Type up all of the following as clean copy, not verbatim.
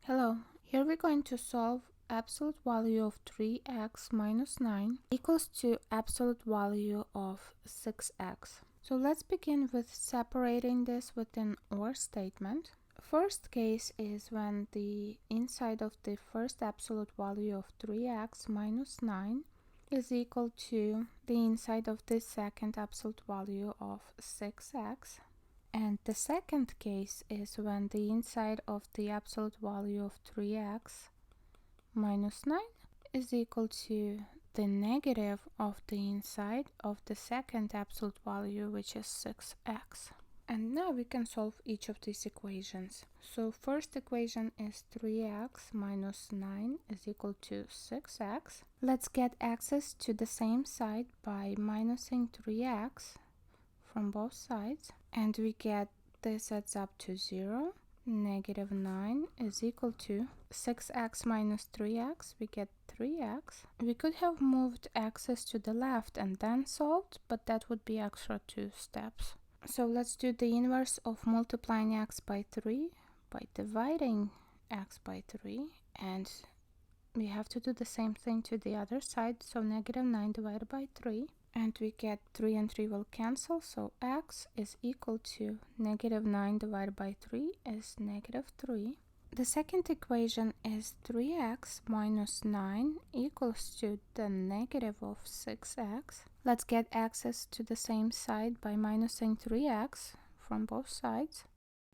Hello, here we're going to solve absolute value of 3x minus 9 equals to absolute value of 6x. So let's begin with separating this with an OR statement. First case is when the inside of the first absolute value of 3x minus 9 is equal to the inside of the second absolute value of 6x. And the second case is when the inside of the absolute value of 3x minus 9 is equal to the negative of the inside of the second absolute value, which is 6x. And now we can solve each of these equations. So first equation is 3x minus 9 is equal to 6x. Let's get access to the same side by minusing 3x from both sides, and we get this adds up to 0. Negative 9 is equal to 6x minus 3x. We get 3x. We could have moved x's to the left and then solved, but that would be extra 2 steps. So let's do the inverse of multiplying x by 3 by dividing x by 3, and we have to do the same thing to the other side. So negative 9 divided by 3. And we get 3 and 3 will cancel, so x is equal to negative 9 divided by 3 is negative 3. The second equation is 3x minus 9 equals to the negative of 6x. Let's get access to the same side by minusing 3x from both sides.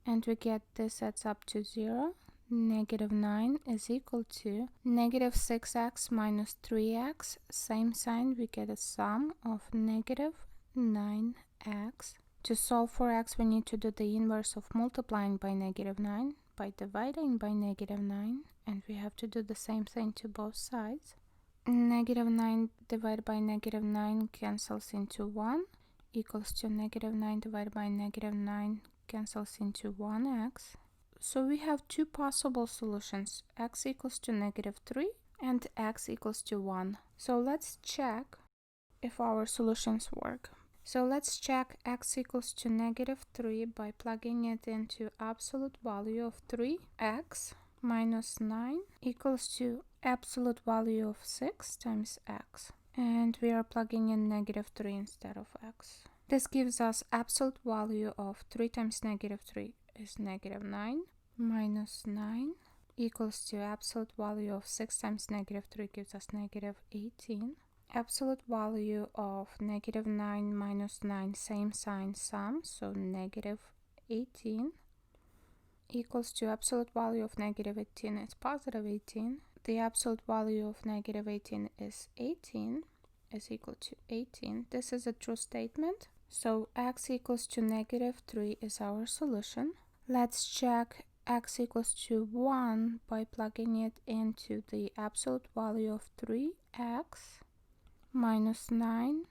And we get this adds up to 0. Negative 9 is equal to negative 6x minus 3x. Same sign, we get a sum of negative 9x. To solve for x, we need to do the inverse of multiplying by negative 9 by dividing by negative 9. And we have to do the same thing to both sides. Negative 9 divided by negative 9 cancels into 1 equals to negative 9 divided by negative 9 cancels into 1x. So we have two possible solutions, x equals to negative 3 and x equals to 1. So let's check if our solutions work. So let's check x equals to negative 3 by plugging it into absolute value of 3x minus 9 equals to absolute value of 6 times x. And we are plugging in negative 3 instead of x. This gives us absolute value of 3 times negative 3 is negative 9 minus 9 equals to absolute value of 6 times negative 3 gives us negative 18. Absolute value of negative 9 minus 9, same sign, sum, so negative 18 equals to absolute value of negative 18 is positive 18. The absolute value of negative 18 is 18 is equal to 18. This is a true statement. So x equals to negative 3 is our solution. Let's check x equals to 1 by plugging it into the absolute value of 3x minus 9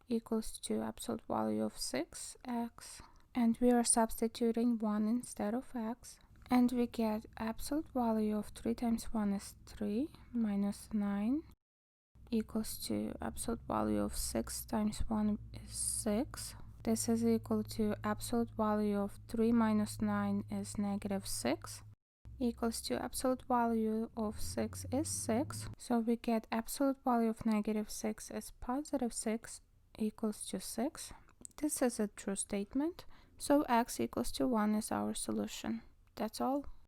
equals to absolute value of 6x. And we are substituting 1 instead of x. And we get absolute value of 3 times 1 is 3 minus 9 equals to absolute value of 6 times 1 is 6. This is equal to absolute value of 3 minus 9 is negative 6 equals to absolute value of 6 is 6. So we get absolute value of negative 6 is positive 6 equals to 6. This is a true statement. So x equals to 1 is our solution. That's all.